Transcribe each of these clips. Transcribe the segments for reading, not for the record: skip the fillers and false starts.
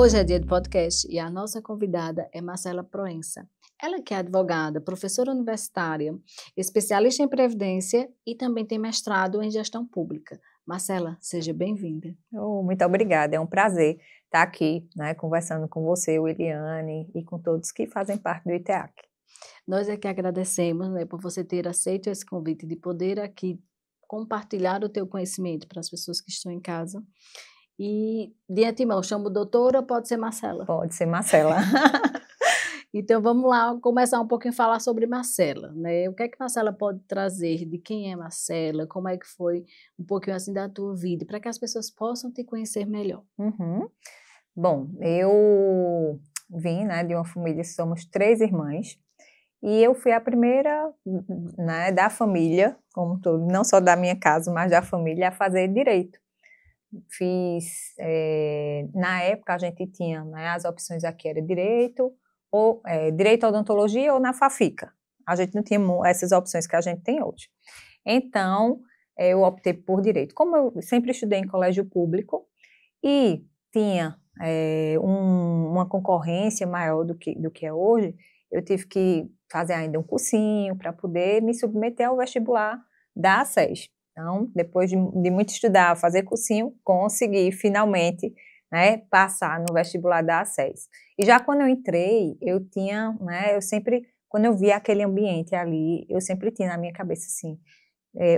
Hoje é dia de podcast e a nossa convidada é Marcela Proença. Ela que é advogada, professora universitária, especialista em previdência e também tem mestrado em gestão pública. Marcela, seja bem-vinda. Muito obrigada, é um prazer estar aqui, conversando com você, Eliane, e com todos que fazem parte do ITEAC. Nós é que agradecemos, por você ter aceito esse convite de poder aqui compartilhar o teu conhecimento para as pessoas que estão em casa. E de antemão, chamo doutora ou pode ser Marcela? Pode ser Marcela. Então vamos lá começar um pouquinho a falar sobre Marcela, né? O que é que Marcela pode trazer, de quem é Marcela, como é que foi um pouquinho assim da tua vida, para que as pessoas possam te conhecer melhor. Bom, eu vim, de uma família, somos 3 irmãs, e eu fui a primeira, da família, como todo, não só da minha casa, mas da família, a fazer direito. Fiz, na época a gente tinha, as opções aqui era direito, ou direito à odontologia ou na FAFICA. A gente não tinha essas opções que a gente tem hoje. Então, eu optei por direito. Como eu sempre estudei em colégio público e tinha uma concorrência maior do que é hoje, eu tive que fazer ainda um cursinho para poder me submeter ao vestibular da ACES. Então, depois de muito estudar, fazer cursinho, consegui finalmente passar no vestibular da ACES. E já quando eu entrei, eu tinha, eu sempre, quando eu via aquele ambiente ali, eu sempre tinha na minha cabeça assim,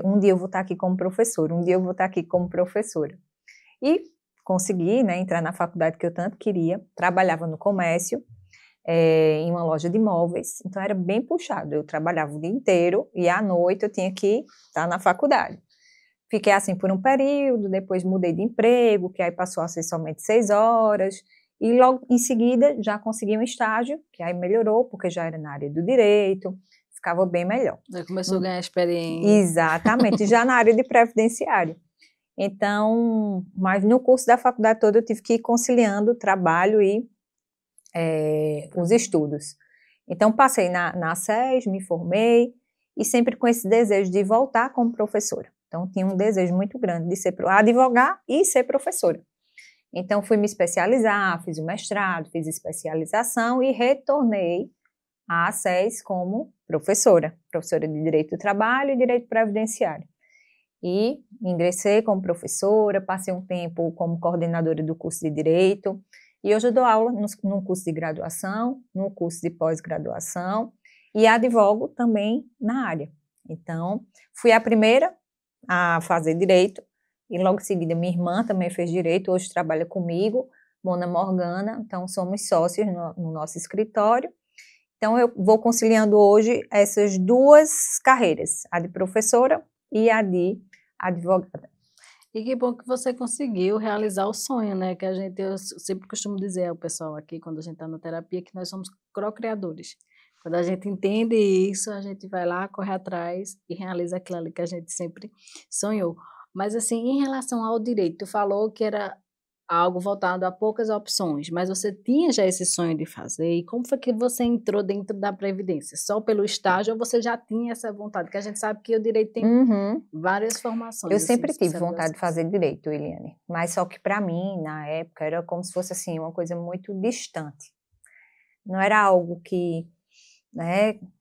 um dia eu vou estar aqui como professora, um dia eu vou estar aqui como professora. E consegui, entrar na faculdade que eu tanto queria, trabalhava no comércio, em uma loja de imóveis, então era bem puxado, eu trabalhava o dia inteiro e à noite eu tinha que estar na faculdade. Fiquei assim por um período, depois mudei de emprego, que aí passou a ser somente 6 horas, e logo em seguida já consegui um estágio, que aí melhorou, porque já era na área do direito, ficava bem melhor. Já começou a ganhar experiência. Exatamente, já na área de previdenciário. Então, mas no curso da faculdade toda eu tive que ir conciliando o trabalho e os estudos. Então, passei na SES, me formei, e sempre com esse desejo de voltar como professora. Então, tinha um desejo muito grande de advogar e ser professora. Então, fui me especializar, fiz o mestrado, fiz especialização e retornei à SES como professora de Direito do Trabalho e Direito Previdenciário. E ingressei como professora, passei um tempo como coordenadora do curso de Direito, e hoje eu dou aula num curso de graduação, num curso de pós-graduação, e advogo também na área. Então, fui a primeira a fazer direito, e logo em seguida minha irmã também fez direito, hoje trabalha comigo, Mona Morgana, então somos sócios no nosso escritório. Então eu vou conciliando hoje essas 2 carreiras, a de professora e a de advogada. E que bom que você conseguiu realizar o sonho, que eu sempre costumo dizer ao pessoal aqui, quando a gente está na terapia, que nós somos co-criadores. Quando a gente entende isso, a gente vai lá, corre atrás e realiza aquilo ali que a gente sempre sonhou. Mas assim, em relação ao direito, tu falou que era algo voltado a poucas opções, mas você tinha já esse sonho de fazer, e como foi que você entrou dentro da Previdência? Só pelo estágio ou você já tinha essa vontade? Porque a gente sabe que o direito tem várias formações. Eu sempre tive vontade de fazer direito, Eliane, mas só que para mim, na época, era como se fosse assim, uma coisa muito distante. Não era algo que,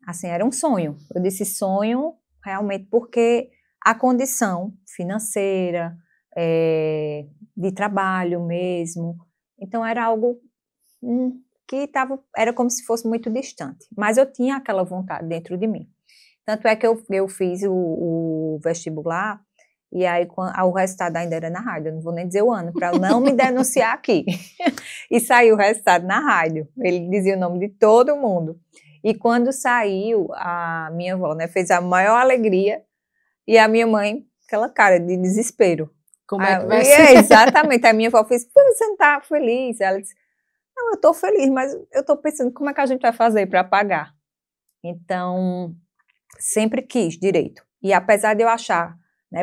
assim, era um sonho. Eu disse sonho realmente porque a condição financeira, de trabalho mesmo, então era algo que era como se fosse muito distante, mas eu tinha aquela vontade dentro de mim. Tanto é que eu fiz o vestibular, e aí o resultado ainda era na rádio, eu não vou nem dizer o ano, para eu não me denunciar aqui. E saiu o resultado na rádio, ele dizia o nome de todo mundo. E quando saiu, a minha avó, fez a maior alegria, e a minha mãe, aquela cara de desespero. Como é que vai ser? Exatamente, a minha avó fez, você não está feliz? Ela disse, não, eu estou feliz, mas eu estou pensando, como é que a gente vai fazer para pagar? Então, sempre quis direito. E apesar de eu achar,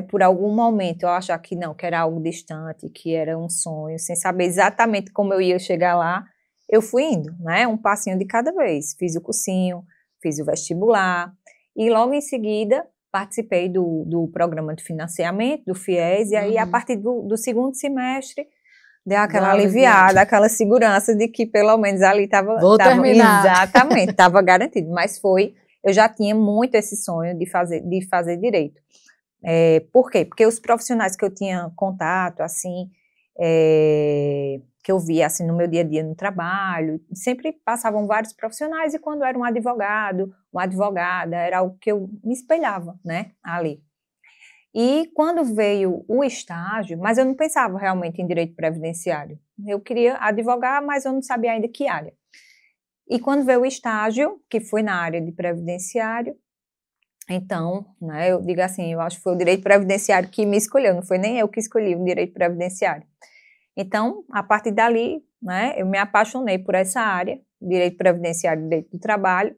por algum momento, eu achar que não, que era algo distante, que era um sonho, sem saber exatamente como eu ia chegar lá, eu fui indo, um passinho de cada vez. Fiz o cursinho, fiz o vestibular, e logo em seguida participei do programa de financiamento, do FIES, e aí a partir do segundo semestre deu aquela aliviada, aquela segurança de que pelo menos ali estava... Vou terminar. Exatamente, estava garantido. Mas eu já tinha muito esse sonho de fazer direito. Por quê? Porque os profissionais que eu tinha contato, assim, que eu via, assim, no meu dia a dia no trabalho, sempre passavam vários profissionais e quando era um advogado, uma advogada, era algo que eu me espelhava, né, ali. E quando veio o estágio, mas eu não pensava realmente em direito previdenciário. Eu queria advogar, mas eu não sabia ainda que área. E quando veio o estágio, que foi na área de previdenciário, então, né, eu digo assim, eu acho que foi o direito previdenciário que me escolheu, não foi nem eu que escolhi o direito previdenciário. Então, a partir dali, né, eu me apaixonei por essa área, direito previdenciário e direito do trabalho,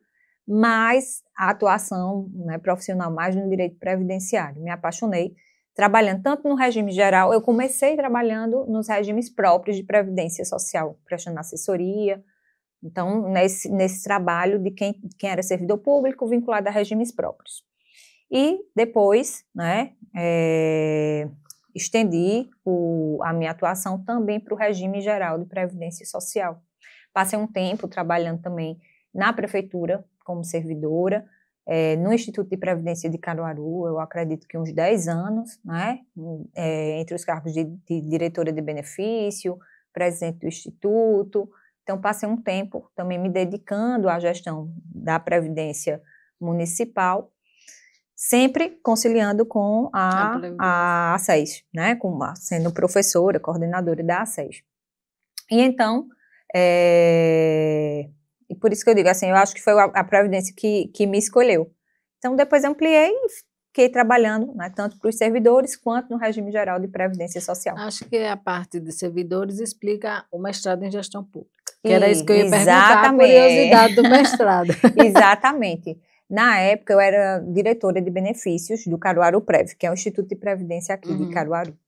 mas a atuação, né, profissional mais no direito previdenciário. Me apaixonei trabalhando tanto no regime geral, eu comecei trabalhando nos regimes próprios de previdência social, prestando assessoria. Então, nesse trabalho de quem era servidor público vinculado a regimes próprios. E depois, né, estendi a minha atuação também para o regime geral de previdência social. Passei um tempo trabalhando também na prefeitura como servidora, no Instituto de Previdência de Caruaru, eu acredito que uns 10 anos, né, entre os cargos de diretora de benefício, presidente do Instituto. Então, passei um tempo também me dedicando à gestão da Previdência Municipal, sempre conciliando com a ACES, né, sendo professora, coordenadora da ACES. E então, e por isso que eu digo assim, eu acho que foi a Previdência que me escolheu. Então, depois ampliei e fiquei trabalhando, né, tanto para os servidores quanto no regime geral de Previdência Social. Acho que a parte de servidores explica o mestrado em gestão pública. Que era isso que eu ia perguntar, a curiosidade do mestrado. Exatamente. Na época, eu era diretora de benefícios do Caruaru Prev, que é o Instituto de Previdência aqui de Caruaru.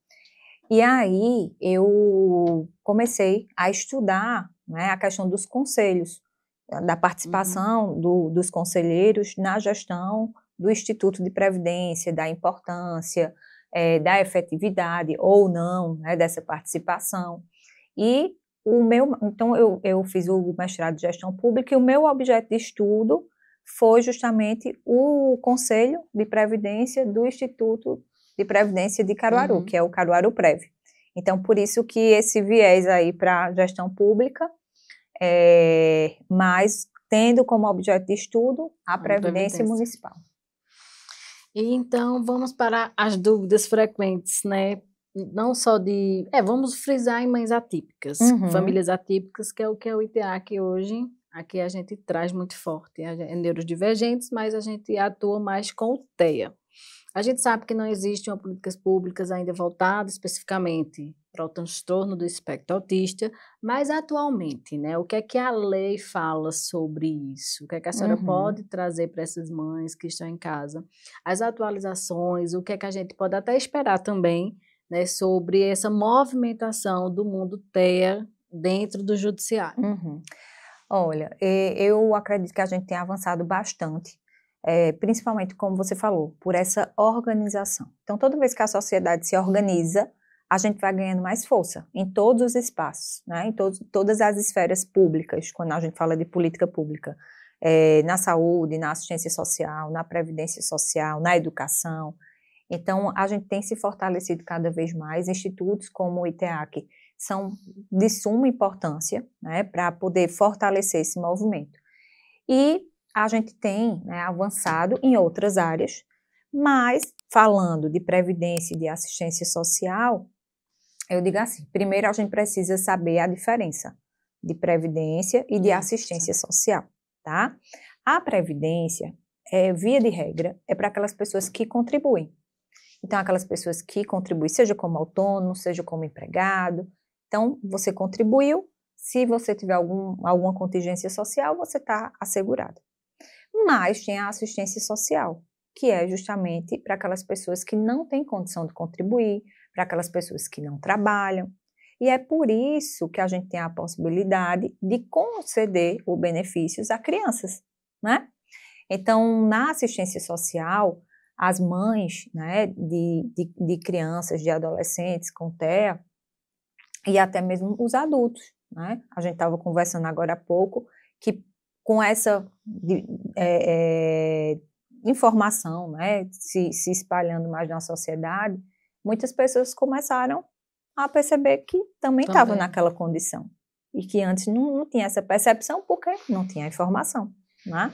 E aí, eu comecei a estudar, né, a questão dos conselhos, da participação dos conselheiros na gestão do Instituto de Previdência, da importância, da efetividade ou não, né, dessa participação. E então eu fiz o mestrado de gestão pública e o meu objeto de estudo foi justamente o Conselho de Previdência do Instituto de Previdência de Caruaru, que é o Caruaru Prev. Então, por isso que esse viés aí para a gestão pública, mas tendo como objeto de estudo a Previdência Municipal. E então, vamos para as dúvidas frequentes, né? Não só vamos frisar em mães atípicas, famílias atípicas, que é o ITA que hoje, aqui a gente traz muito forte, é neurodivergentes, mas a gente atua mais com o TEA. A gente sabe que não existe uma políticas públicas ainda voltada especificamente para o transtorno do espectro autista, mas atualmente, né, o que é que a lei fala sobre isso? O que é que a senhora pode trazer para essas mães que estão em casa? As atualizações, o que é que a gente pode até esperar também, né, sobre essa movimentação do mundo TEA dentro do judiciário? Olha, eu acredito que a gente tem avançado bastante, principalmente, como você falou, por essa organização. Então, toda vez que a sociedade se organiza, a gente vai ganhando mais força em todos os espaços, né, em todas as esferas públicas, quando a gente fala de política pública, na saúde, na assistência social, na previdência social, na educação. Então, a gente tem se fortalecido cada vez mais. Institutos como o ITEAC são de suma importância, né, para poder fortalecer esse movimento. E a gente tem, né, avançado em outras áreas, mas falando de previdência e de assistência social, eu digo assim, primeiro a gente precisa saber a diferença de previdência e de assistência social, tá? A previdência, via de regra, é para aquelas pessoas que contribuem. Então, aquelas pessoas que contribuem, seja como autônomo, seja como empregado. Então, você contribuiu, se você tiver alguma contingência social, você está assegurado. Mas tem a assistência social, que é justamente para aquelas pessoas que não têm condição de contribuir, para aquelas pessoas que não trabalham. E é por isso que a gente tem a possibilidade de conceder os benefícios a crianças, né? Então, na assistência social, as mães, né, de crianças, de adolescentes com TEA, e até mesmo os adultos, né? A gente estava conversando agora há pouco que com essa informação, né, se espalhando mais na sociedade, muitas pessoas começaram a perceber que também estavam Também. naquela condição e que antes não tinha essa percepção porque não tinha informação, né?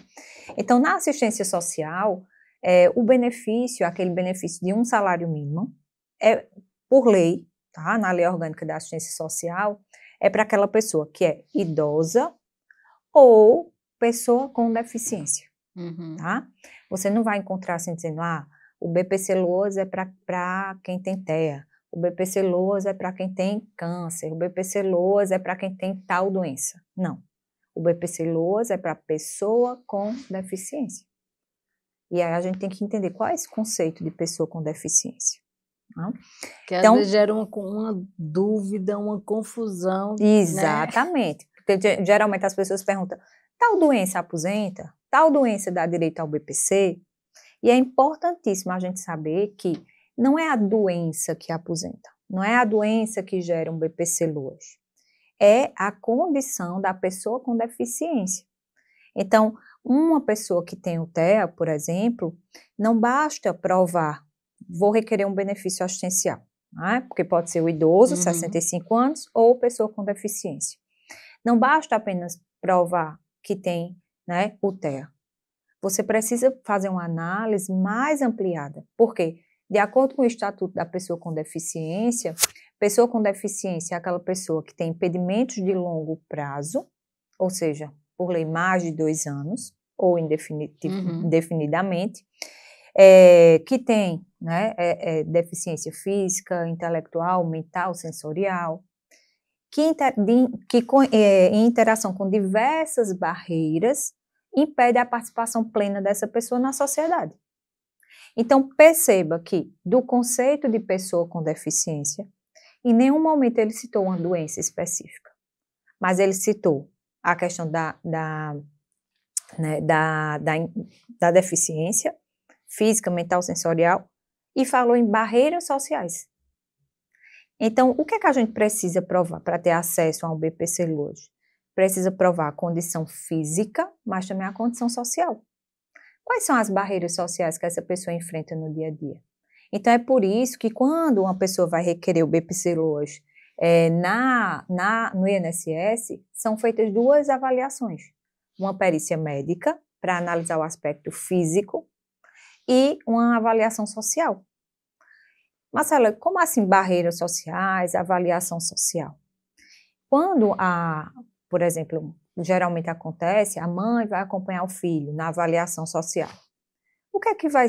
Então, na assistência social, o benefício, aquele benefício de um salário mínimo, é por lei, tá? Na lei orgânica da assistência social, é para aquela pessoa que é idosa ou pessoa com deficiência, Uhum. tá? Você não vai encontrar assim dizendo, o BPC Loas é para quem tem TEA, o BPC Loas é para quem tem câncer, o BPC Loas é para quem tem tal doença. Não. O BPC Loas é para pessoa com deficiência. E aí a gente tem que entender qual é esse conceito de pessoa com deficiência. Né? Que às Então, vezes gera uma dúvida, uma confusão, né? exatamente. Porque geralmente as pessoas perguntam, tal doença aposenta? Tal doença dá direito ao BPC? E é importantíssimo a gente saber que não é a doença que aposenta, não é a doença que gera um BPC Loas, é a condição da pessoa com deficiência. Então, uma pessoa que tem o TEA, por exemplo, não basta provar, vou requerer um benefício assistencial, né? Porque pode ser o idoso, Uhum. 65 anos, ou pessoa com deficiência. Não basta apenas provar que tem, né, o TEA. Você precisa fazer uma análise mais ampliada. Por quê? De acordo com o Estatuto da pessoa com deficiência é aquela pessoa que tem impedimentos de longo prazo, ou seja, por lei mais de 2 anos, ou indefinidamente, que tem, né, deficiência física, intelectual, mental, sensorial, em interação com diversas barreiras, impede a participação plena dessa pessoa na sociedade. Então, perceba que, do conceito de pessoa com deficiência, em nenhum momento ele citou uma doença específica, mas ele citou a questão né, da deficiência física, mental, sensorial, e falou em barreiras sociais. Então, o que é que a gente precisa provar para ter acesso ao BPC hoje? Precisa provar a condição física, mas também a condição social. Quais são as barreiras sociais que essa pessoa enfrenta no dia a dia? Então, é por isso que quando uma pessoa vai requerer o BPC hoje no INSS, são feitas 2 avaliações. Uma perícia médica, para analisar o aspecto físico, e uma avaliação social. Marcela, como assim barreiras sociais, avaliação social? Quando por exemplo, geralmente acontece, a mãe vai acompanhar o filho na avaliação social. O que é que vai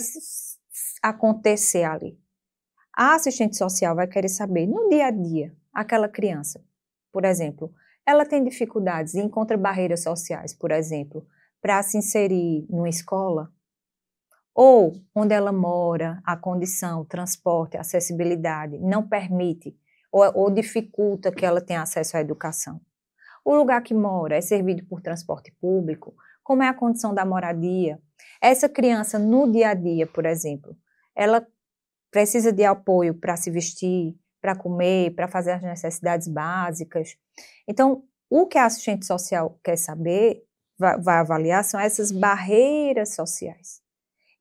acontecer ali? A assistente social vai querer saber, no dia a dia, aquela criança, por exemplo, ela tem dificuldades e encontra barreiras sociais, por exemplo, para se inserir numa escola, ou onde ela mora, a condição, o transporte, a acessibilidade não permite ou dificulta que ela tenha acesso à educação. O lugar que mora é servido por transporte público? Como é a condição da moradia? Essa criança, no dia a dia, por exemplo, ela precisa de apoio para se vestir, para comer, para fazer as necessidades básicas. Então, o que a assistente social quer saber, vai avaliar, são essas barreiras sociais.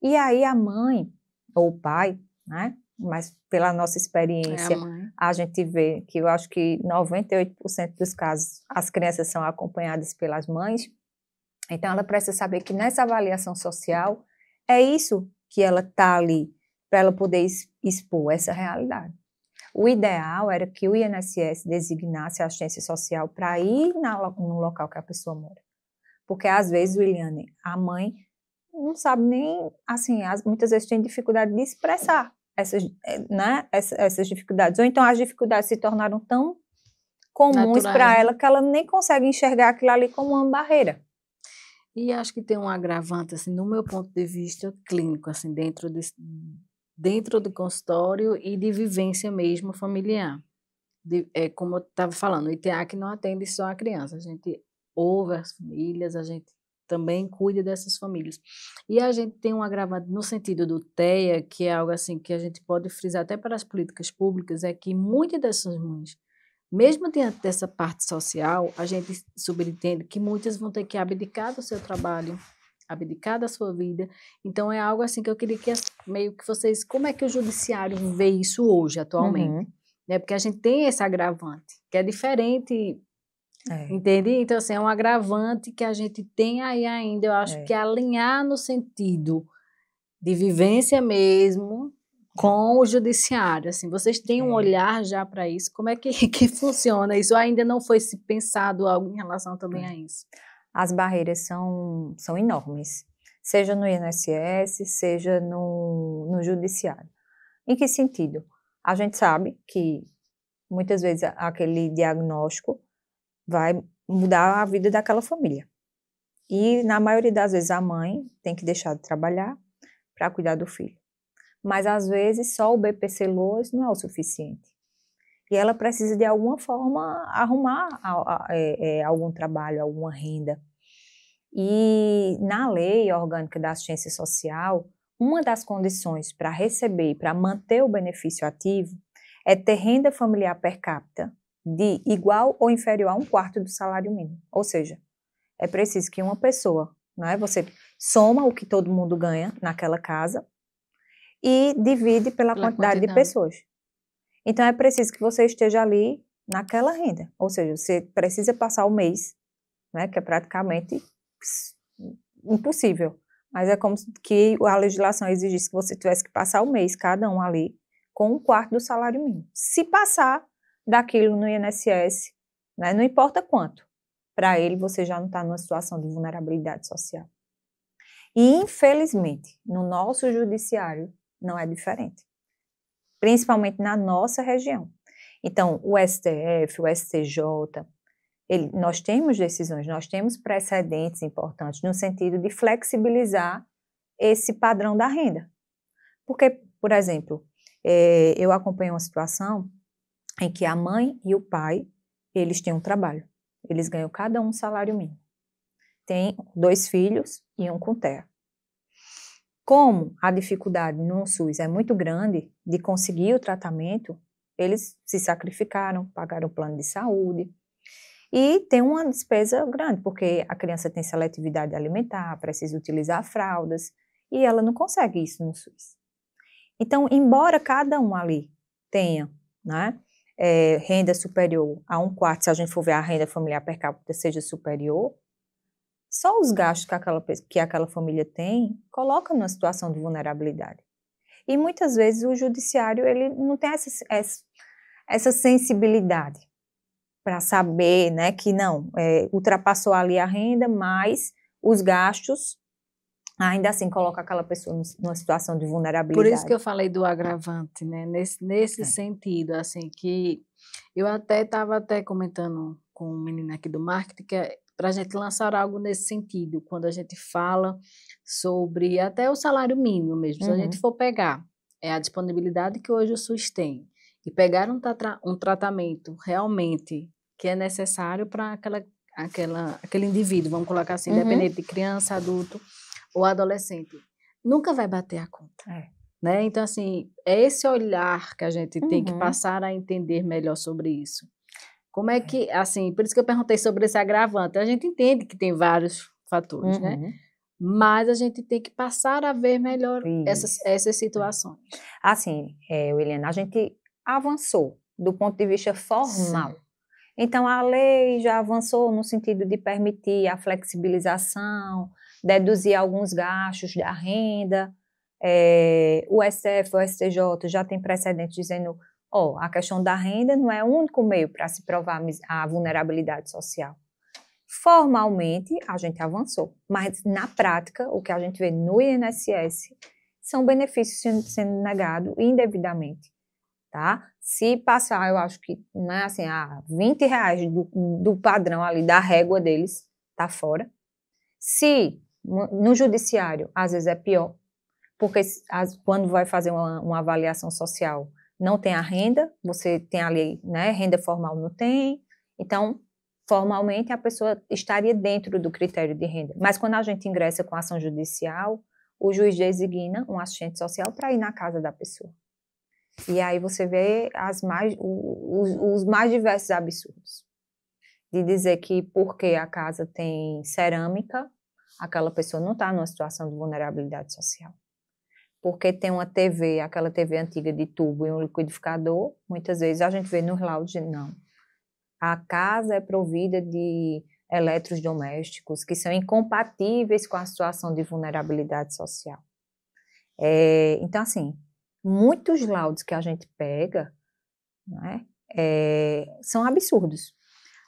E aí a mãe, ou o pai, né? Mas pela nossa experiência, a gente vê que eu acho que 98% dos casos as crianças são acompanhadas pelas mães. Então ela precisa saber que nessa avaliação social é isso que ela está ali para ela poder expor essa realidade. O ideal era que o INSS designasse a assistência social para ir no local que a pessoa mora. Porque às vezes, Williane, a mãe não sabe nem, assim, muitas vezes tem dificuldade de expressar essas dificuldades. Ou então as dificuldades se tornaram tão comuns para ela que ela nem consegue enxergar aquilo ali como uma barreira. E acho que tem um agravante, assim, no meu ponto de vista clínico, assim, dentro do consultório e de vivência mesmo familiar. Como eu estava falando, o ITEAC não atende só a criança, a gente ouve as famílias, a gente também cuida dessas famílias. E a gente tem um agravante no sentido do TEA, que é algo assim que a gente pode frisar até para as políticas públicas, é que muitas dessas mães Mesmo diante dessa parte social, a gente subentende que muitas vão ter que abdicar do seu trabalho, abdicar da sua vida. Então, é algo assim que eu queria que meio que vocês, como é que o judiciário vê isso hoje, atualmente? Uhum. Né? Porque a gente tem esse agravante, que é diferente, É, entende? Então, assim, é um agravante que a gente tem aí ainda, eu acho que é. é alinhar no sentido de vivência mesmo com o judiciário, assim, vocês têm um É, olhar já para isso? Como é que, que funciona isso? Ou ainda não foi se pensado algo em relação também a é. isso? As barreiras são enormes, seja no INSS, seja no judiciário. Em que sentido? A gente sabe que muitas vezes aquele diagnóstico vai mudar a vida daquela família. E na maioria das vezes a mãe tem que deixar de trabalhar para cuidar do filho. Mas às vezes só o BPC-Loas não é o suficiente. E ela precisa de alguma forma arrumar algum trabalho, alguma renda. E na lei orgânica da assistência social, uma das condições para receber e para manter o benefício ativo é ter renda familiar per capita de igual ou inferior a 1/4 do salário mínimo. Ou seja, é preciso que uma pessoa, né, você soma o que todo mundo ganha naquela casa e divide pela Pela quantidade de quantidade. pessoas. Então é preciso que você esteja ali naquela renda. Ou seja, você precisa passar o mês, né, que é praticamente impossível. Mas é como que a legislação exigisse que você tivesse que passar o mês, cada um ali, com 1/4 do salário mínimo. Se passar daquilo no INSS, né, não importa quanto, para ele você já não está numa situação de vulnerabilidade social. E, infelizmente, no nosso judiciário não é diferente, principalmente na nossa região. Então, o STF, o STJ, nós temos decisões, nós temos precedentes importantes no sentido de flexibilizar esse padrão da renda. Porque, por exemplo, eu acompanho uma situação em que a mãe e o pai, eles têm um trabalho, eles ganham cada um um salário mínimo. Tem 2 filhos e um com TEA. Como a dificuldade no SUS é muito grande de conseguir o tratamento, eles se sacrificaram, pagaram o plano de saúde, e tem uma despesa grande, porque a criança tem seletividade alimentar, precisa utilizar fraldas, e ela não consegue isso no SUS. Então, embora cada um ali tenha, né, renda superior a 1/4, se a gente for ver a renda familiar per capita seja superior, só os gastos que aquela família tem coloca numa situação de vulnerabilidade. E muitas vezes o judiciário ele não tem essa sensibilidade para saber, né, que não, ultrapassou ali a renda, mas os gastos, ainda assim, coloca aquela pessoa numa situação de Por isso que vulnerabilidade. eu falei do agravante, né? Nesse É. sentido, assim, que eu até estava até comentando com um menino aqui do marketing, que é para a gente lançar algo nesse sentido, quando a gente fala sobre até o salário mínimo mesmo, se a gente Uhum, for pegar a disponibilidade que hoje o SUS tem e pegar um tratamento realmente que é necessário para aquele indivíduo, vamos colocar assim, uhum. independente de criança, adulto ou adolescente, nunca vai bater a conta. É. Né? Então, assim, é esse olhar que a gente tem que Uhum. passar a entender melhor sobre isso. Como é É. que, assim, por isso que eu perguntei sobre esse agravante. A gente entende que tem vários fatores, né? Uhum. Mas a gente tem que passar a ver melhor Isso. essas É. situações. Assim, Williana, a gente avançou do ponto de vista formal. Sim. Então, a lei já avançou no sentido de permitir a flexibilização, deduzir alguns gastos da renda. O STF, o STJ já tem precedente dizendo, a questão da renda não é o único meio para se provar a vulnerabilidade social. Formalmente, a gente avançou, mas na prática, o que a gente vê no INSS são benefícios sendo negados indevidamente. Tá? Se passar, eu acho que, né, assim, R$ 20 do padrão ali, da régua deles, tá fora. Se no judiciário, às vezes é pior, porque quando vai fazer uma avaliação social, não tem a renda, você tem ali, né, renda formal não tem, então, formalmente a pessoa estaria dentro do critério de renda. Mas quando a gente ingressa com ação judicial, o juiz designa um assistente social para ir na casa da pessoa. E aí você vê os mais diversos absurdos. De dizer que porque a casa tem cerâmica, aquela pessoa não está numa situação de vulnerabilidade social. Porque tem uma TV, aquela TV antiga de tubo e um liquidificador, muitas vezes a gente vê nos laudos, não. A casa é provida de eletrodomésticos que são incompatíveis com a situação de vulnerabilidade social. Então, assim, muitos laudos que a gente pega, né, são absurdos.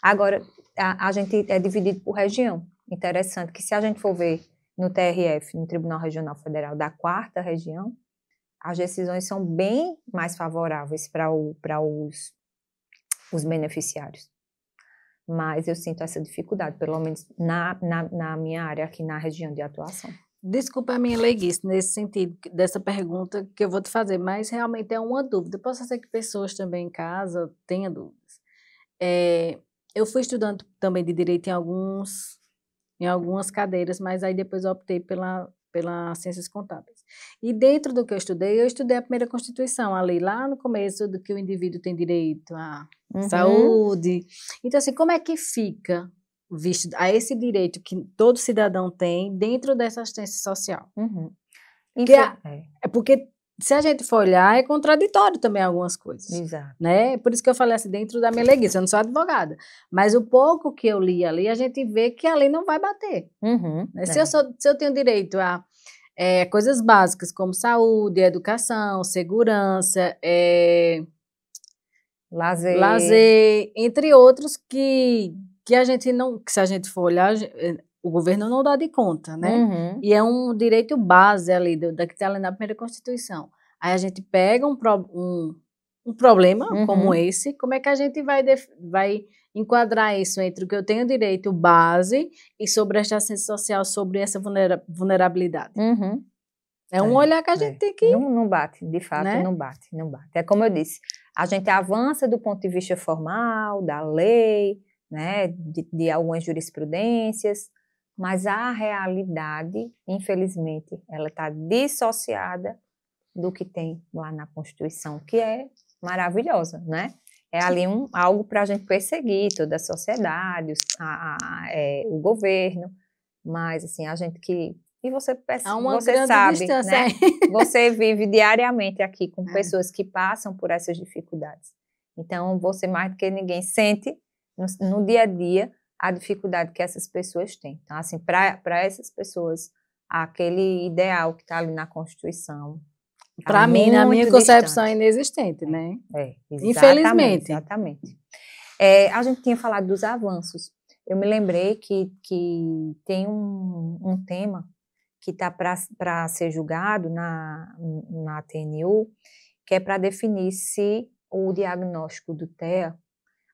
Agora, a gente é dividido por região. Interessante que se a gente for ver no TRF, no Tribunal Regional Federal da 4ª região, as decisões são bem mais favoráveis para os beneficiários. Mas eu sinto essa dificuldade, pelo menos na minha área, aqui na região de atuação. Desculpa a minha leiguice nesse sentido, dessa pergunta que eu vou te fazer, mas realmente é uma dúvida. Posso ser que pessoas também em casa tenham dúvidas. Eu fui estudando também de direito em algumas cadeiras, mas aí depois eu optei pela ciências contábeis. E dentro do que eu estudei a primeira Constituição, a lei lá no começo do que o indivíduo tem direito à saúde. Então, assim, como é que fica visto a esse direito que todo cidadão tem dentro dessa assistência social? Porque se a gente for olhar, é contraditório também algumas coisas. Exato. Né? Por isso que eu falei assim, dentro da minha leguice, eu não sou advogada, mas o pouco que eu li ali, a gente vê que a lei não vai bater. Né? Se eu tenho direito a coisas básicas, como saúde, educação, segurança, lazer, entre outros que a gente não, que se a gente for olhar, o governo não dá de conta, né? E é um direito base ali, que está ali na primeira Constituição. Aí a gente pega um problema como esse, como é que a gente vai enquadrar isso entre o que eu tenho direito base e sobre a assistência social, sobre essa vulnerabilidade? É um olhar que a gente tem que... Não bate, de fato, né? Não bate. É como eu disse, a gente avança do ponto de vista formal, da lei, né, de algumas jurisprudências, mas a realidade, infelizmente, ela está dissociada do que tem lá na Constituição, que é maravilhosa, né? É ali algo para a gente perseguir toda a sociedade, o governo, mas assim, a gente que... E você sabe, né? Você vive diariamente aqui com pessoas que passam por essas dificuldades. Então, você mais do que ninguém sente no dia a dia a dificuldade que essas pessoas têm. Então, assim, para essas pessoas, aquele ideal que está ali na Constituição, para mim, na minha concepção, é inexistente, né? Infelizmente. Exatamente. A gente tinha falado dos avanços. Eu me lembrei que tem um tema que está para ser julgado na TNU, que é para definir se o diagnóstico do TEA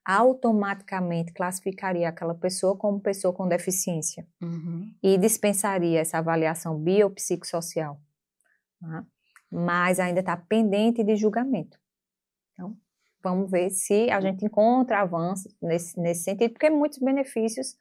automaticamente classificaria aquela pessoa como pessoa com deficiência e dispensaria essa avaliação biopsicossocial. Tá? Mas ainda está pendente de julgamento. Então, vamos ver se a gente encontra avanços nesse sentido, porque muitos benefícios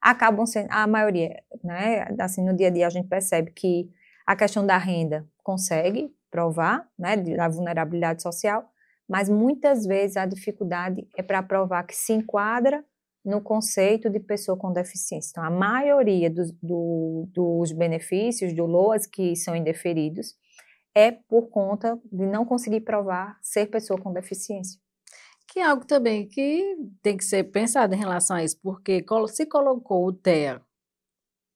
acabam sendo, a maioria, né, assim, no dia a dia a gente percebe que a questão da renda consegue provar, né, da vulnerabilidade social, mas muitas vezes a dificuldade é para provar que se enquadra no conceito de pessoa com deficiência. Então, a maioria dos benefícios do LOAS que são indeferidos é por conta de não conseguir provar ser pessoa com deficiência. Que é algo também que tem que ser pensado em relação a isso, porque se colocou o TEA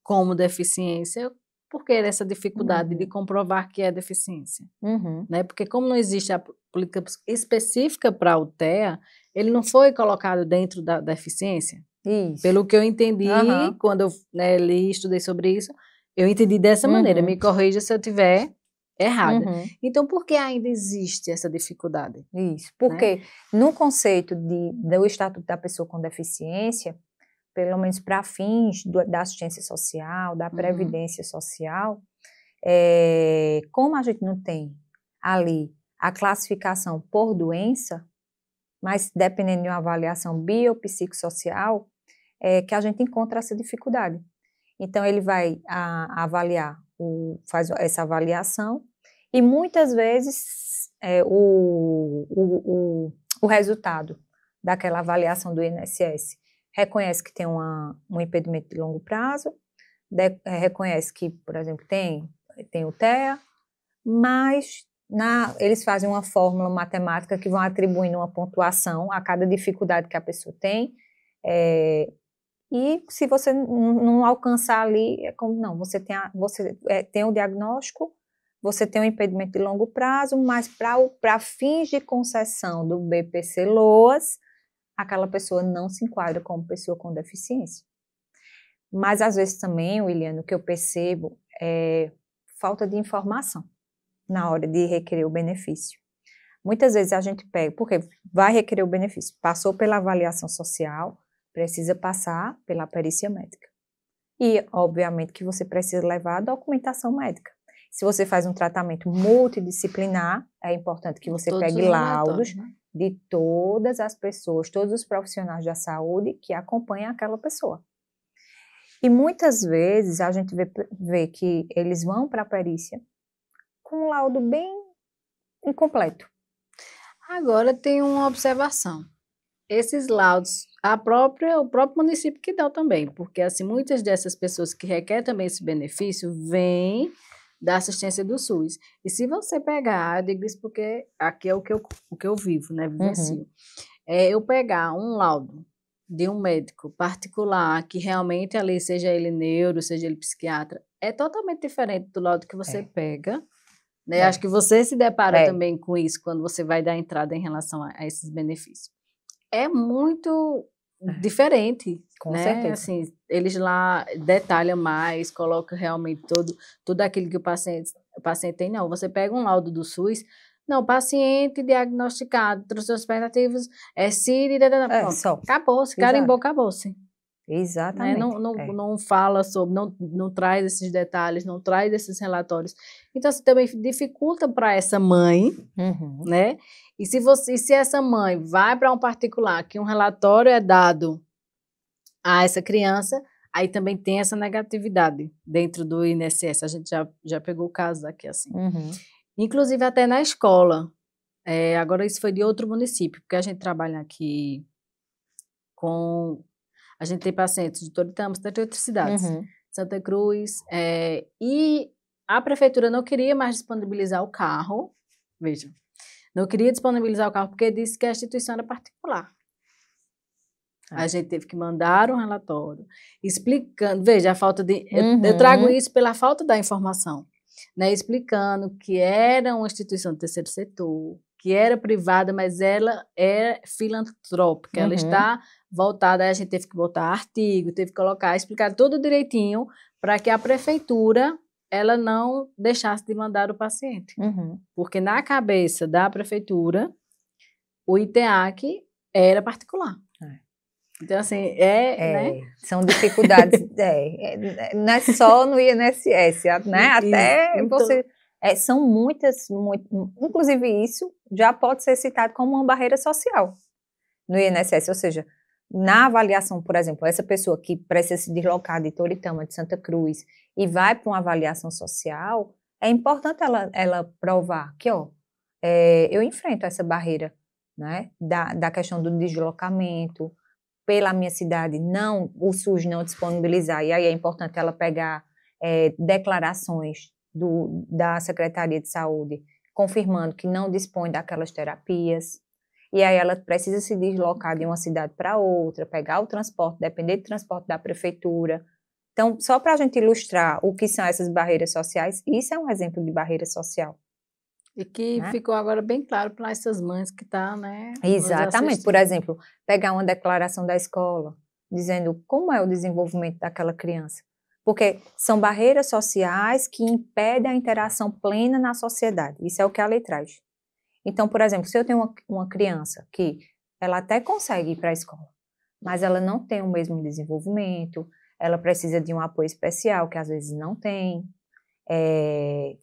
como deficiência, por que essa dificuldade de comprovar que é deficiência? Né? Porque como não existe a política específica para o TEA, ele não foi colocado dentro da deficiência. Isso. Pelo que eu entendi, quando eu li e estudei sobre isso, eu entendi dessa maneira. Me corrija se eu tiver errada. Então, por que ainda existe essa dificuldade? Isso, porque no conceito do Estatuto da Pessoa com Deficiência, pelo menos para fins da assistência social, da previdência social, como a gente não tem ali a classificação por doença, mas dependendo de uma avaliação biopsicossocial, que a gente encontra essa dificuldade. Então, ele vai avaliar, faz essa avaliação, e muitas vezes o resultado daquela avaliação do INSS. Reconhece que tem um impedimento de longo prazo, reconhece que, por exemplo, tem o TEA, mas eles fazem uma fórmula matemática que vão atribuindo uma pontuação a cada dificuldade que a pessoa tem, e se você não alcançar ali, é como, não, você tem o diagnóstico, você tem um impedimento de longo prazo, mas para fins de concessão do BPC-LOAS, aquela pessoa não se enquadra como pessoa com deficiência. Mas, às vezes, também, William, o que eu percebo é falta de informação na hora de requerer o benefício. Muitas vezes a gente pega, porque vai requerer o benefício, passou pela avaliação social, precisa passar pela perícia médica. E, obviamente, que você precisa levar a documentação médica. Se você faz um tratamento multidisciplinar, é importante que você pegue laudos, né, de todas as pessoas, todos os profissionais da saúde que acompanham aquela pessoa. E muitas vezes a gente vê que eles vão para a perícia com um laudo bem incompleto. Agora tem uma observação. Esses laudos, o próprio município que dá também, porque assim, muitas dessas pessoas que requerem também esse benefício vêm da assistência do SUS. E se você pegar, eu digo isso porque aqui é o que eu vivo, né, vivencio. Eu pegar um laudo de um médico particular, que realmente ali, seja ele neuro, seja ele psiquiatra, é totalmente diferente do laudo que você pega, né? Acho que você se depara também com isso quando você vai dar entrada em relação a esses benefícios. É muito diferente, com né? certeza. Assim, eles lá detalham mais, colocam realmente tudo aquilo que o paciente tem. Não, você pega um laudo do SUS, não, paciente diagnosticado, transtornos expectativos, CID, pronto, acabou-se, carimbou, acabou-se. Exatamente. Né? Não fala sobre, não traz esses detalhes, não traz esses relatórios. Então, assim, também dificulta para essa mãe, né? E se essa mãe vai para um particular, que um relatório é dado a essa criança, aí também tem essa negatividade dentro do INSS. A gente já pegou o caso aqui, assim. Inclusive até na escola. Agora isso foi de outro município, porque a gente trabalha aqui com... A gente tem pacientes de Toritama, de outras cidades, Santa Cruz, e a prefeitura não queria mais disponibilizar o carro, veja, não queria disponibilizar o carro porque disse que a instituição era particular. A gente teve que mandar um relatório explicando, veja, a falta de... Eu trago isso pela falta da informação, né, explicando que era uma instituição do terceiro setor, que era privada, mas ela é filantrópica, ela está voltada, aí a gente teve que botar artigo, teve que colocar, explicar tudo direitinho para que a prefeitura ela não deixasse de mandar o paciente. Porque na cabeça da prefeitura, o ITEAC era particular. Então, assim, né? São dificuldades, não é só no INSS, né? Até então, você... são muitas, inclusive isso já pode ser citado como uma barreira social no INSS, ou seja, na avaliação, por exemplo, essa pessoa que precisa se deslocar de Toritama, de Santa Cruz, e vai para uma avaliação social, é importante ela provar que, eu enfrento essa barreira, né, da questão do deslocamento, pela minha cidade, o SUS não disponibilizar, e aí é importante ela pegar declarações da Secretaria de Saúde, confirmando que não dispõe daquelas terapias, e aí ela precisa se deslocar de uma cidade para outra, pegar o transporte, depender do transporte da prefeitura. Então, só para a gente ilustrar o que são essas barreiras sociais, isso é um exemplo de barreira social. E que ficou agora bem claro para essas mães que estão, né? Exatamente. Por exemplo, pegar uma declaração da escola, dizendo como é o desenvolvimento daquela criança. Porque são barreiras sociais que impedem a interação plena na sociedade. Isso é o que a lei traz. Então, por exemplo, se eu tenho uma criança que ela até consegue ir para a escola, mas ela não tem o mesmo desenvolvimento, ela precisa de um apoio especial, que às vezes não tem.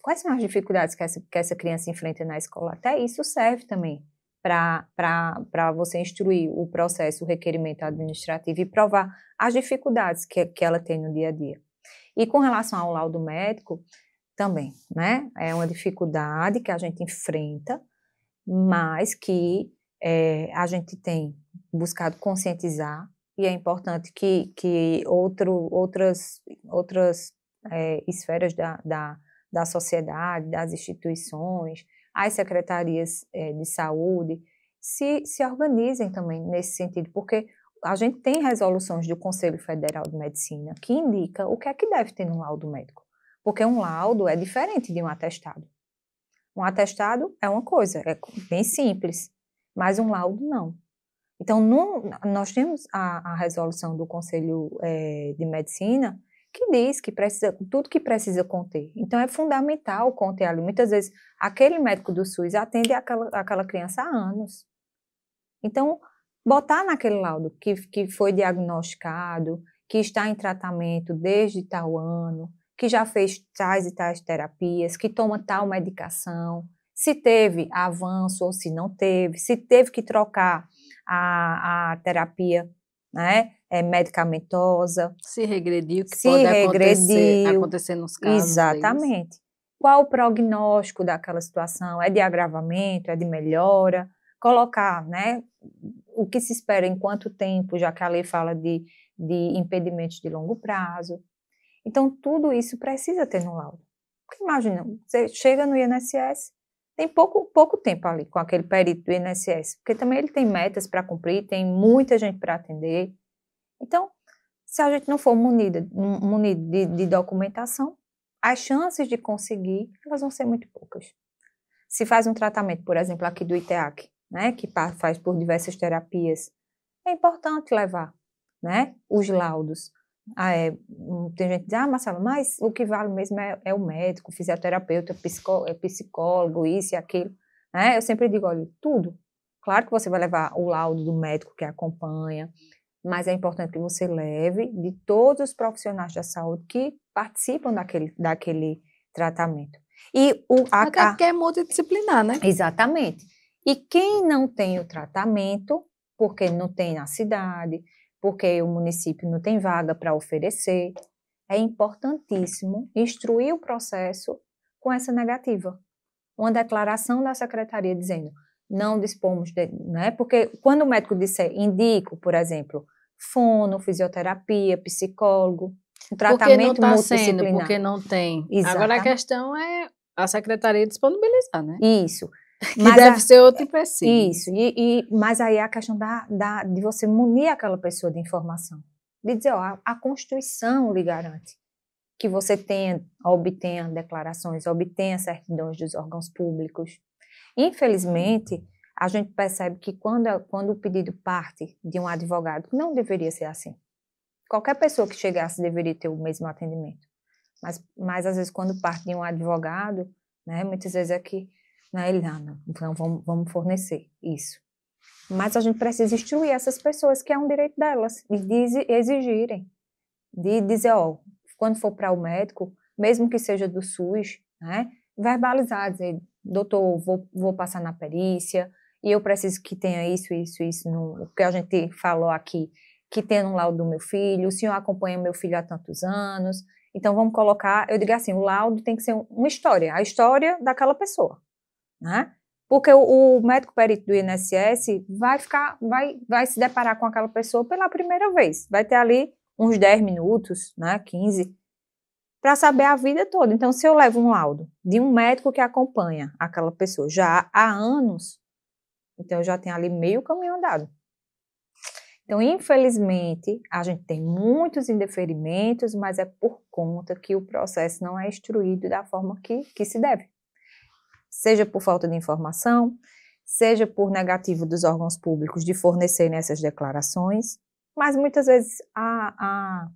Quais são as dificuldades que essa criança enfrenta na escola? Até isso serve também para você instruir o processo, o requerimento administrativo e provar as dificuldades que ela tem no dia a dia. E com relação ao laudo médico, também, né? É uma dificuldade que a gente enfrenta, mas que a gente tem buscado conscientizar, e é importante que outras esferas da sociedade, das instituições, as secretarias de saúde, se organizem também nesse sentido, porque a gente tem resoluções do Conselho Federal de Medicina que indica o que é que deve ter no laudo médico, porque um laudo é diferente de um atestado. Um atestado é uma coisa, é bem simples, mas um laudo não. Então, nós temos a resolução do Conselho de Medicina que diz que tudo que precisa conter. Então, é fundamental conter ali. Muitas vezes, aquele médico do SUS atende aquela criança há anos. Então, botar naquele laudo que foi diagnosticado, que está em tratamento desde tal ano, que já fez tais e tais terapias, que toma tal medicação, se teve avanço ou se não teve, se teve que trocar a terapia, né, medicamentosa. Se regrediu, que pode acontecer nos casos. Exatamente. Deles. Qual o prognóstico daquela situação? É de agravamento? É de melhora? Colocar, né, o que se espera em quanto tempo, já que a lei fala de impedimentos de longo prazo. Então, tudo isso precisa ter no laudo. Porque imagina, você chega no INSS, tem pouco tempo ali com aquele perito do INSS, porque também ele tem metas para cumprir, tem muita gente para atender. Então, se a gente não for munido de documentação, as chances de conseguir, elas vão ser muito poucas. Se faz um tratamento, por exemplo, aqui do ITEAC, né, que faz por diversas terapias, é importante levar, né, os laudos. Tem gente que diz, Marcela, mas o que vale mesmo é o médico, o fisioterapeuta, psicólogo, isso e aquilo. Né? Eu sempre digo, olha, tudo. Claro que você vai levar o laudo do médico que acompanha, mas é importante que você leve de todos os profissionais da saúde que participam daquele tratamento. Até porque é multidisciplinar, né? Exatamente. E quem não tem o tratamento, porque não tem na cidade, porque o município não tem vaga para oferecer, é importantíssimo instruir o processo com essa negativa. Uma declaração da secretaria dizendo, não dispomos de... Né? Porque quando o médico disser, indico, por exemplo, fono, fisioterapia, psicólogo, um tratamento multidisciplinar. Porque não tem. Exatamente. Agora a questão é a secretaria disponibilizar, né? Isso. Mas deve ser outro empecilho. Isso, mas aí é a questão de você munir aquela pessoa de informação. De dizer, ó, a Constituição lhe garante que você obtenha declarações, obtenha certidões dos órgãos públicos. Infelizmente, a gente percebe que quando o pedido parte de um advogado, não deveria ser assim. Qualquer pessoa que chegasse deveria ter o mesmo atendimento. Mas às vezes, quando parte de um advogado, né, muitas vezes é que ele, então vamos fornecer isso. Mas a gente precisa instruir essas pessoas que é um direito delas, de exigirem, de dizer, ó, quando for para o médico, mesmo que seja do SUS, né, verbalizar, dizer, doutor, vou passar na perícia, e eu preciso que tenha isso, o que a gente falou aqui, que tenha no laudo do meu filho, o senhor acompanha meu filho há tantos anos, então vamos colocar, eu digo assim, o laudo tem que ser uma história, a história daquela pessoa. Né? Porque o médico perito do INSS vai se deparar com aquela pessoa pela primeira vez, vai ter ali uns 10 minutos, né, 15, para saber a vida toda. Então, se eu levo um laudo de um médico que acompanha aquela pessoa já há anos, então eu já tenho ali meio caminho andado. Então, infelizmente, a gente tem muitos indeferimentos, mas é por conta que o processo não é instruído da forma que se deve. Seja por falta de informação, seja por negativo dos órgãos públicos de fornecerem essas declarações, mas muitas vezes a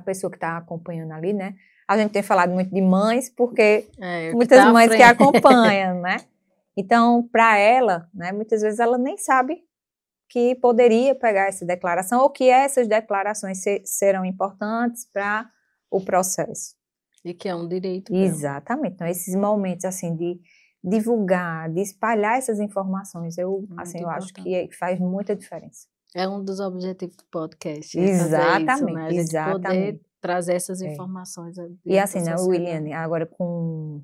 pessoa que está acompanhando ali, né? A gente tem falado muito de mães, porque muitas mães que acompanham, né? Então, para ela, né, muitas vezes ela nem sabe que poderia pegar essa declaração ou que essas declarações serão importantes para o processo. E que é um direito. Exatamente. Então, esses momentos, assim, de divulgar, de espalhar essas informações, eu acho que faz muita diferença. É um dos objetivos do podcast. Exatamente, fazer isso, né? A gente exatamente. Poder trazer essas informações. E assim, né, Williane, agora com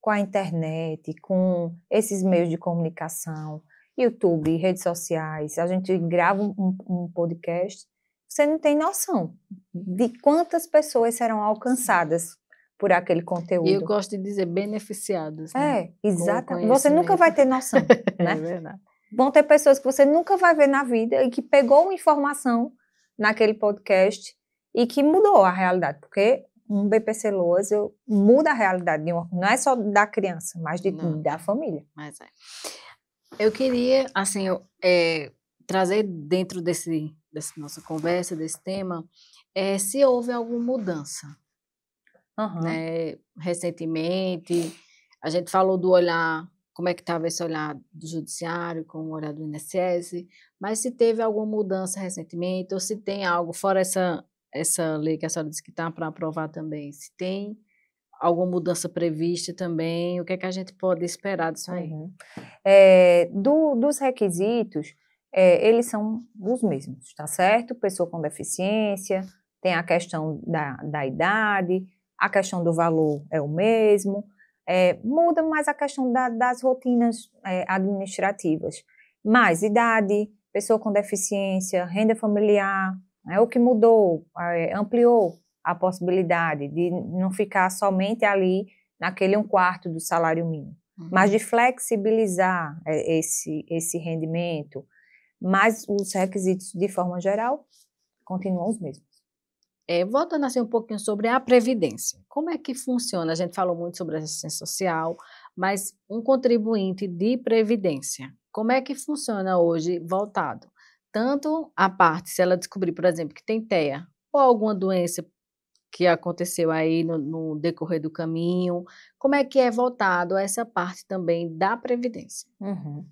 com a internet, com esses meios de comunicação, YouTube, redes sociais, a gente grava um podcast, você não tem noção de quantas pessoas serão alcançadas por aquele E eu conteúdo. gosto de dizer beneficiadas, né? É, exatamente. Você nunca vai ter noção, É né? verdade. Vão ter pessoas que você nunca vai ver na vida e que pegou uma informação naquele podcast e que mudou a realidade, porque um BPC Loas muda a realidade, não é só da criança, mas Não. da família. Mas é. Eu queria, assim, trazer dentro dessa nossa conversa, desse tema, se houve alguma mudança, Aham. né? Recentemente, a gente falou do olhar, como é que estava esse olhar do judiciário com o olhar do INSS, mas se teve alguma mudança recentemente, ou se tem algo, fora essa lei que a senhora disse que está para aprovar também, se tem alguma mudança prevista também, o que é que a gente pode esperar disso aí? Uhum. Dos requisitos, eles são os mesmos, tá certo? Pessoa com deficiência, tem a questão da idade, a questão do valor é o mesmo, muda mais a questão das rotinas administrativas. Mais idade, pessoa com deficiência, renda familiar, o que mudou, ampliou a possibilidade de não ficar somente ali naquele 1/4 do salário mínimo, mas de flexibilizar esse rendimento, mas os requisitos, de forma geral, continuam os mesmos. Voltando assim um pouquinho sobre a Previdência, como é que funciona? A gente falou muito sobre a assistência social, mas um contribuinte de Previdência, como é que funciona hoje voltado? Tanto a parte, se ela descobrir, por exemplo, que tem TEA, ou alguma doença que aconteceu aí no decorrer do caminho, como é que é voltado a essa parte também da Previdência? Uhum.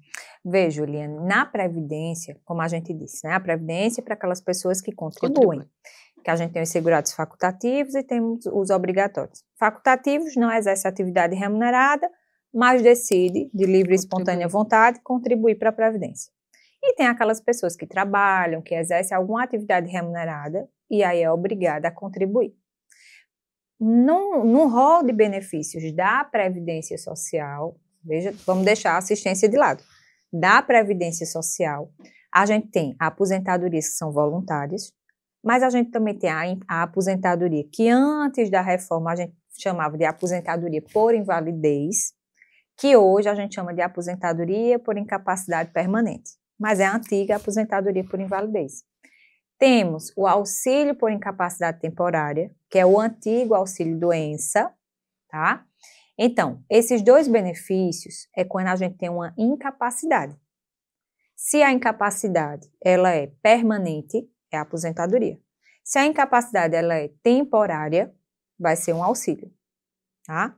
Veja, Juliane, na Previdência, como a gente disse, né, a Previdência é para aquelas pessoas que contribuem, que a gente tem os segurados facultativos e temos os obrigatórios. Facultativos não exerce atividade remunerada, mas decide, de livre e espontânea vontade, contribuir para a Previdência. E tem aquelas pessoas que trabalham, que exercem alguma atividade remunerada, e aí é obrigada a contribuir. No rol de benefícios da Previdência Social, veja, vamos deixar a assistência de lado, da Previdência Social, a gente tem aposentadorias que são voluntárias, mas a gente também tem a aposentadoria que antes da reforma a gente chamava de aposentadoria por invalidez, que hoje a gente chama de aposentadoria por incapacidade permanente, mas é a antiga aposentadoria por invalidez. Temos o auxílio por incapacidade temporária, que é o antigo auxílio-doença, tá? Então, esses dois benefícios é quando a gente tem uma incapacidade. Se a incapacidade, ela é permanente, é a aposentadoria. Se a incapacidade, ela é temporária, vai ser um auxílio, tá?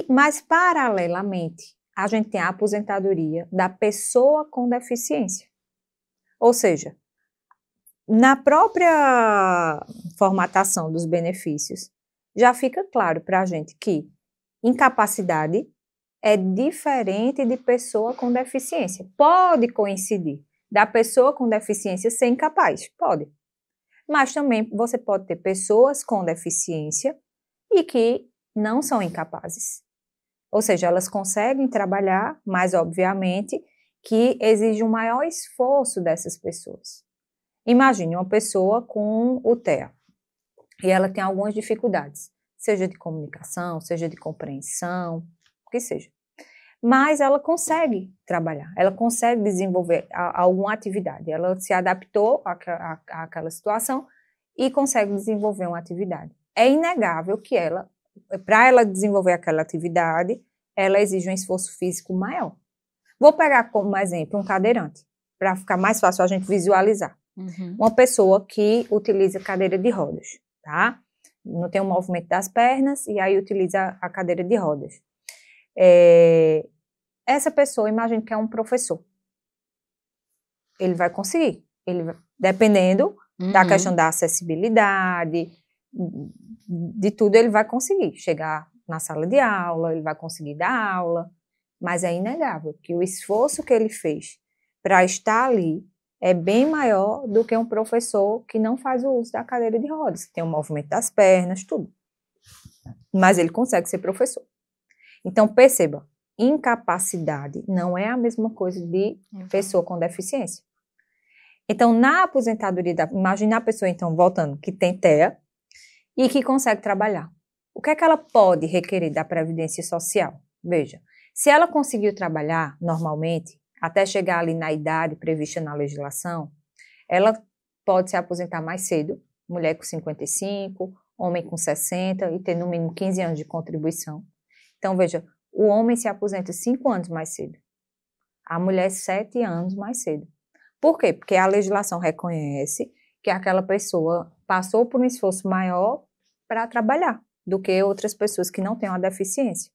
Mas, paralelamente, a gente tem a aposentadoria da pessoa com deficiência. Ou seja, na própria formatação dos benefícios, já fica claro para a gente que incapacidade é diferente de pessoa com deficiência. Pode coincidir da pessoa com deficiência ser incapaz, pode. Mas também você pode ter pessoas com deficiência e que não são incapazes. Ou seja, elas conseguem trabalhar, mas obviamente que exige um maior esforço dessas pessoas. Imagine uma pessoa com o TEA e ela tem algumas dificuldades, seja de comunicação, seja de compreensão, o que seja. Mas ela consegue trabalhar, ela consegue desenvolver alguma atividade, ela se adaptou àquela situação e consegue desenvolver uma atividade. É inegável que para ela desenvolver aquela atividade, ela exige um esforço físico maior. Vou pegar como exemplo um cadeirante, para ficar mais fácil a gente visualizar. Uhum. Uma pessoa que utiliza cadeira de rodas, tá? Não tem o movimento das pernas e aí utiliza a cadeira de rodas. Essa pessoa, imagine que é um professor. Ele vai conseguir, dependendo da questão da acessibilidade, de tudo, ele vai conseguir chegar na sala de aula, ele vai conseguir dar aula, mas é inegável que o esforço que ele fez para estar ali é bem maior do que um professor que não faz o uso da cadeira de rodas, que tem o movimento das pernas, tudo. Mas ele consegue ser professor. Então, perceba, incapacidade não é a mesma coisa de pessoa com deficiência. Então, na aposentadoria, imagina a pessoa, então, voltando, que tem TEA e que consegue trabalhar. O que é que ela pode requerer da Previdência Social? Veja, se ela conseguiu trabalhar normalmente, até chegar ali na idade prevista na legislação, ela pode se aposentar mais cedo, mulher com 55, homem com 60 e ter no mínimo 15 anos de contribuição. Então, veja, o homem se aposenta 5 anos mais cedo, a mulher 7 anos mais cedo. Por quê? Porque a legislação reconhece que aquela pessoa passou por um esforço maior para trabalhar do que outras pessoas que não têm uma deficiência.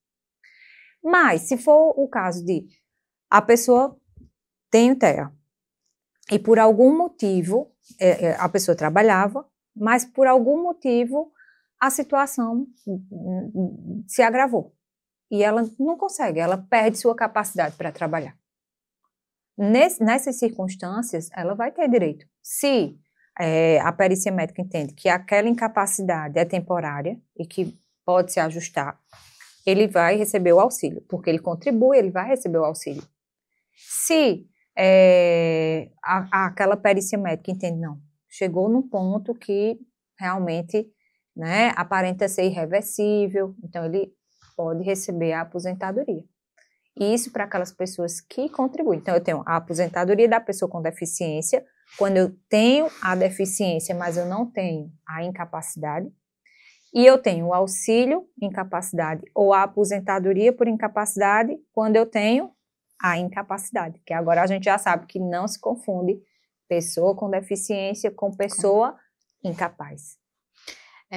Mas, se for o caso de a pessoa tem o TEA e por algum motivo a pessoa trabalhava, mas por algum motivo a situação se agravou e ela não consegue, ela perde sua capacidade para trabalhar. Nessas circunstâncias, ela vai ter direito. Se a perícia médica entende que aquela incapacidade é temporária e que pode se ajustar, ele vai receber o auxílio, porque ele contribui, ele vai receber o auxílio. Se aquela perícia médica entende, não, chegou num ponto que realmente, né, aparenta ser irreversível, então ele pode receber a aposentadoria. E isso para aquelas pessoas que contribuem. Então, eu tenho a aposentadoria da pessoa com deficiência, quando eu tenho a deficiência, mas eu não tenho a incapacidade, e eu tenho o auxílio incapacidade ou a aposentadoria por incapacidade quando eu tenho a incapacidade, que agora a gente já sabe que não se confunde pessoa com deficiência com pessoa incapaz.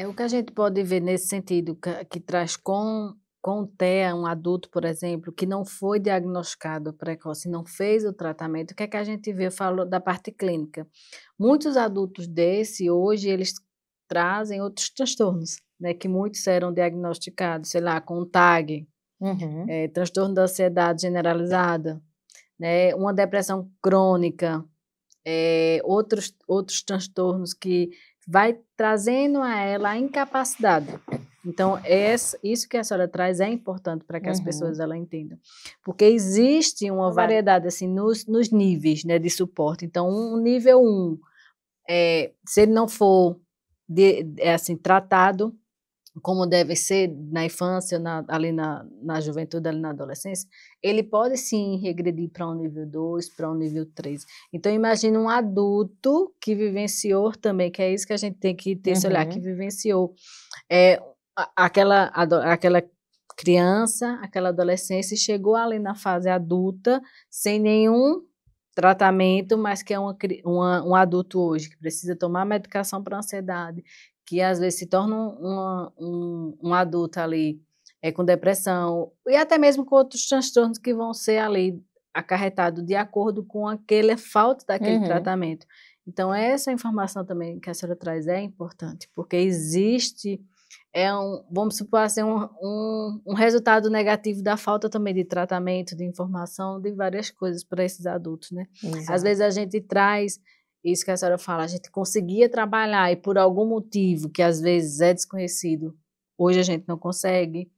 O que a gente pode ver nesse sentido, que traz com o TEA, um adulto, por exemplo, que não foi diagnosticado precoce, não fez o tratamento, o que é que a gente vê? Eu falo da parte clínica. Muitos adultos hoje, eles trazem outros transtornos, né, que muitos eram diagnosticados, sei lá, com TAG, transtorno da ansiedade generalizada, né, uma depressão crônica, outros transtornos que vai trazendo a ela a incapacidade. Então, isso que a senhora traz é importante para que as pessoas entendam. Porque existe uma variedade assim, nos níveis, né, de suporte. Então, um nível 1, se ele não for assim, tratado como deve ser na infância, ali na juventude, ali na adolescência, ele pode sim regredir para um nível 2, para um nível 3. Então, imagina um adulto que vivenciou também, que é isso que a gente tem que ter esse olhar, que vivenciou aquela criança, aquela adolescência, e chegou ali na fase adulta, sem nenhum tratamento, mas que é um adulto hoje, que precisa tomar medicação para ansiedade, que às vezes se torna um adulto ali com depressão, e até mesmo com outros transtornos que vão ser ali acarretados de acordo com aquela falta daquele tratamento. Então, essa informação também que a senhora traz é importante, porque existe, vamos supor assim, um resultado negativo da falta também de tratamento, de informação, de várias coisas para esses adultos, né? Exato. Às vezes a gente traz isso que a senhora fala, a gente conseguia trabalhar e por algum motivo que às vezes é desconhecido, hoje a gente não consegue,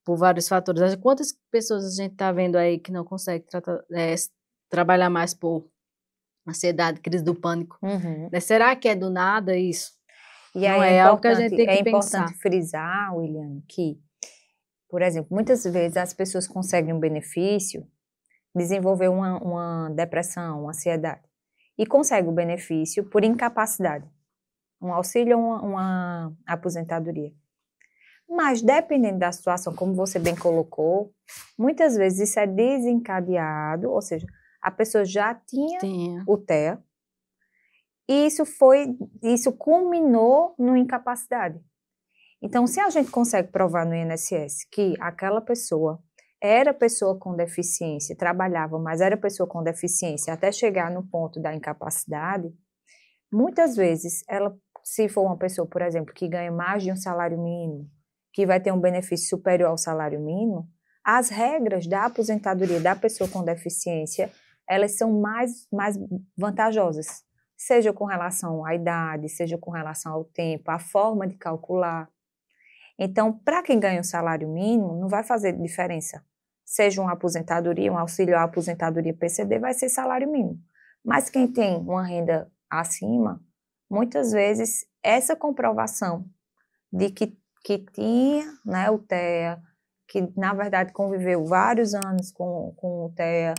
por vários fatores. Quantas pessoas a gente está vendo aí que não consegue trabalhar mais por ansiedade, crise do pânico? Né? Será que é do nada isso? E aí não é algo que a gente tem que pensar. É importante frisar, William, que, por exemplo, muitas vezes as pessoas conseguem um benefício, desenvolver uma depressão, uma ansiedade, e consegue o benefício por incapacidade, um auxílio ou uma aposentadoria. Mas, dependendo da situação, como você bem colocou, muitas vezes isso é desencadeado, ou seja, a pessoa já tinha o TEA, e isso culminou numa incapacidade. Então, se a gente consegue provar no INSS que aquela pessoa era pessoa com deficiência, trabalhava, mas era pessoa com deficiência até chegar no ponto da incapacidade, muitas vezes, ela, se for uma pessoa, por exemplo, que ganha mais de um salário mínimo, que vai ter um benefício superior ao salário mínimo, as regras da aposentadoria da pessoa com deficiência, elas são mais vantajosas, seja com relação à idade, seja com relação ao tempo, à forma de calcular. Então, para quem ganha um salário mínimo, não vai fazer diferença. Seja uma aposentadoria, um auxílio à aposentadoria PCD, vai ser salário mínimo. Mas quem tem uma renda acima, muitas vezes essa comprovação de que tinha, né, o TEA, que na verdade conviveu vários anos com o TEA,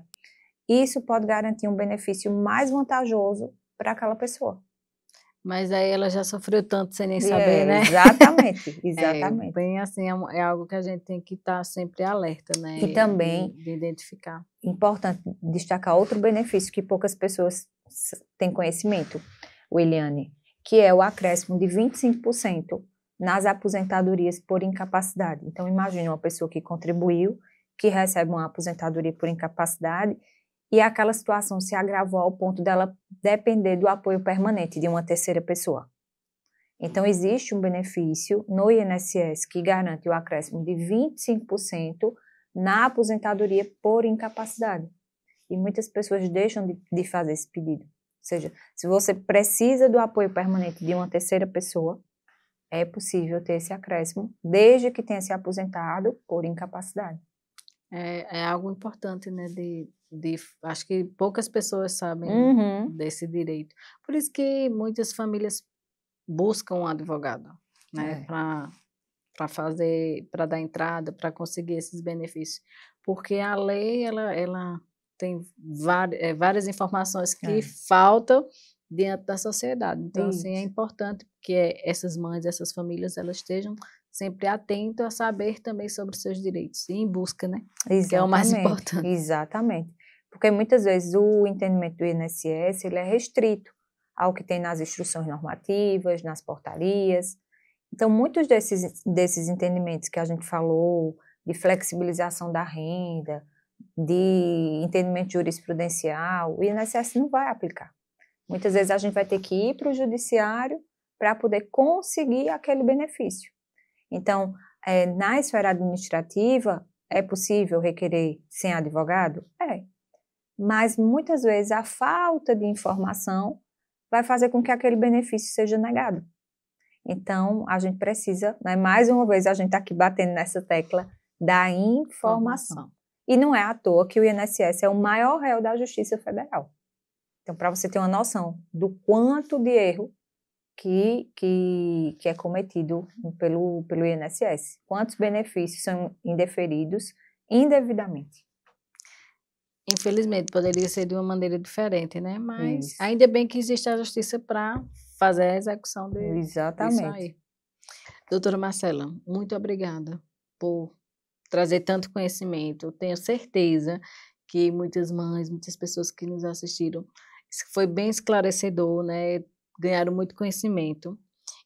isso pode garantir um benefício mais vantajoso para aquela pessoa. Mas aí ela já sofreu tanto sem nem saber, né? Exatamente, exatamente. Bem assim, é algo que a gente tem que estar sempre alerta, né? E também, de identificar. Importante destacar outro benefício que poucas pessoas têm conhecimento, Williane, que é o acréscimo de 25% nas aposentadorias por incapacidade. Então, imagine uma pessoa que contribuiu, que recebe uma aposentadoria por incapacidade, e aquela situação se agravou ao ponto dela depender do apoio permanente de uma terceira pessoa. Então, existe um benefício no INSS que garante o acréscimo de 25% na aposentadoria por incapacidade. E muitas pessoas deixam de fazer esse pedido. Ou seja, se você precisa do apoio permanente de uma terceira pessoa, é possível ter esse acréscimo, desde que tenha se aposentado por incapacidade. É algo importante, né? Acho que poucas pessoas sabem desse direito. Por isso que muitas famílias buscam um advogado, né? Para dar entrada, para conseguir esses benefícios. Porque a lei, ela tem várias informações que faltam diante da sociedade. Então, assim, é importante que essas mães, essas famílias, elas estejam sempre atentas a saber também sobre os seus direitos, e em busca, né? Exatamente, que é o mais importante. Exatamente. Porque muitas vezes o entendimento do INSS, ele é restrito ao que tem nas instruções normativas, nas portarias. Então, muitos desses entendimentos que a gente falou, de flexibilização da renda, de entendimento jurisprudencial, o INSS não vai aplicar. Muitas vezes a gente vai ter que ir para o judiciário para poder conseguir aquele benefício. Então, na esfera administrativa, é possível requerer sem advogado? É. Mas muitas vezes a falta de informação vai fazer com que aquele benefício seja negado. Então, a gente precisa, né, mais uma vez, a gente está aqui batendo nessa tecla da informação. E não é à toa que o INSS é o maior réu da Justiça Federal. Então, para você ter uma noção do quanto de erro que é cometido pelo INSS, quantos benefícios são indeferidos indevidamente. Infelizmente, poderia ser de uma maneira diferente, né? Mas ainda bem que existe a justiça para fazer a execução disso aí. Doutora Marcela, muito obrigada por trazer tanto conhecimento. Eu tenho certeza que muitas mães, muitas pessoas que nos assistiram, isso foi bem esclarecedor, né? Ganharam muito conhecimento.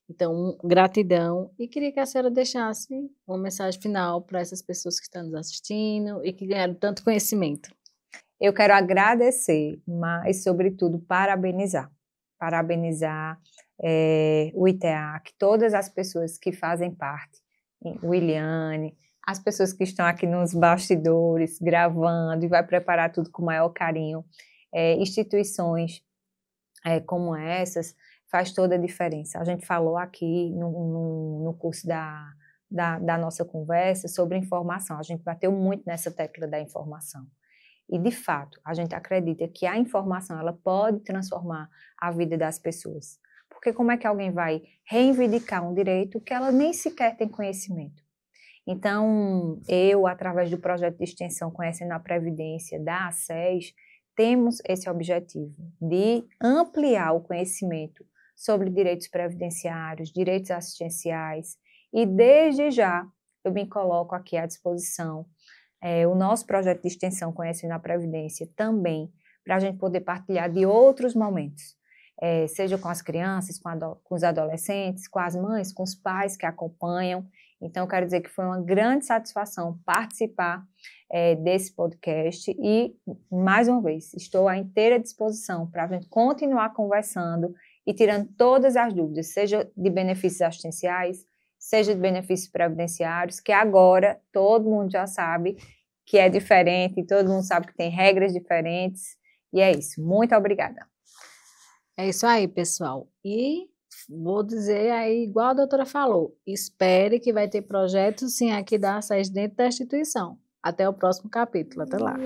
Então, gratidão. E queria que a senhora deixasse uma mensagem final para essas pessoas que estão nos assistindo e que ganharam tanto conhecimento. Eu quero agradecer, mas, sobretudo, parabenizar. Parabenizar o ITEAC, todas as pessoas que fazem parte, Williane, as pessoas que estão aqui nos bastidores, gravando, e vai preparar tudo com o maior carinho. Instituições como essas faz toda a diferença. A gente falou aqui no curso da nossa conversa sobre informação. A gente bateu muito nessa tecla da informação. E, de fato, a gente acredita que a informação ela pode transformar a vida das pessoas. Porque como é que alguém vai reivindicar um direito que ela nem sequer tem conhecimento? Então, eu, através do projeto de extensão Conhecendo a Previdência da ACES, temos esse objetivo de ampliar o conhecimento sobre direitos previdenciários, direitos assistenciais, e desde já eu me coloco aqui à disposição. O nosso projeto de extensão Conhecendo a Previdência também, para a gente poder partilhar de outros momentos, seja com as crianças, com os adolescentes, com as mães, com os pais que acompanham. Então, eu quero dizer que foi uma grande satisfação participar desse podcast e, mais uma vez, estou à inteira disposição para a gente continuar conversando e tirando todas as dúvidas, seja de benefícios assistenciais, seja de benefícios previdenciários, que agora todo mundo já sabe que é diferente, todo mundo sabe que tem regras diferentes, e é isso. Muito obrigada. É isso aí, pessoal. E vou dizer aí, igual a doutora falou, espere que vai ter projetos sim aqui da SES dentro da instituição. Até o próximo capítulo, até lá.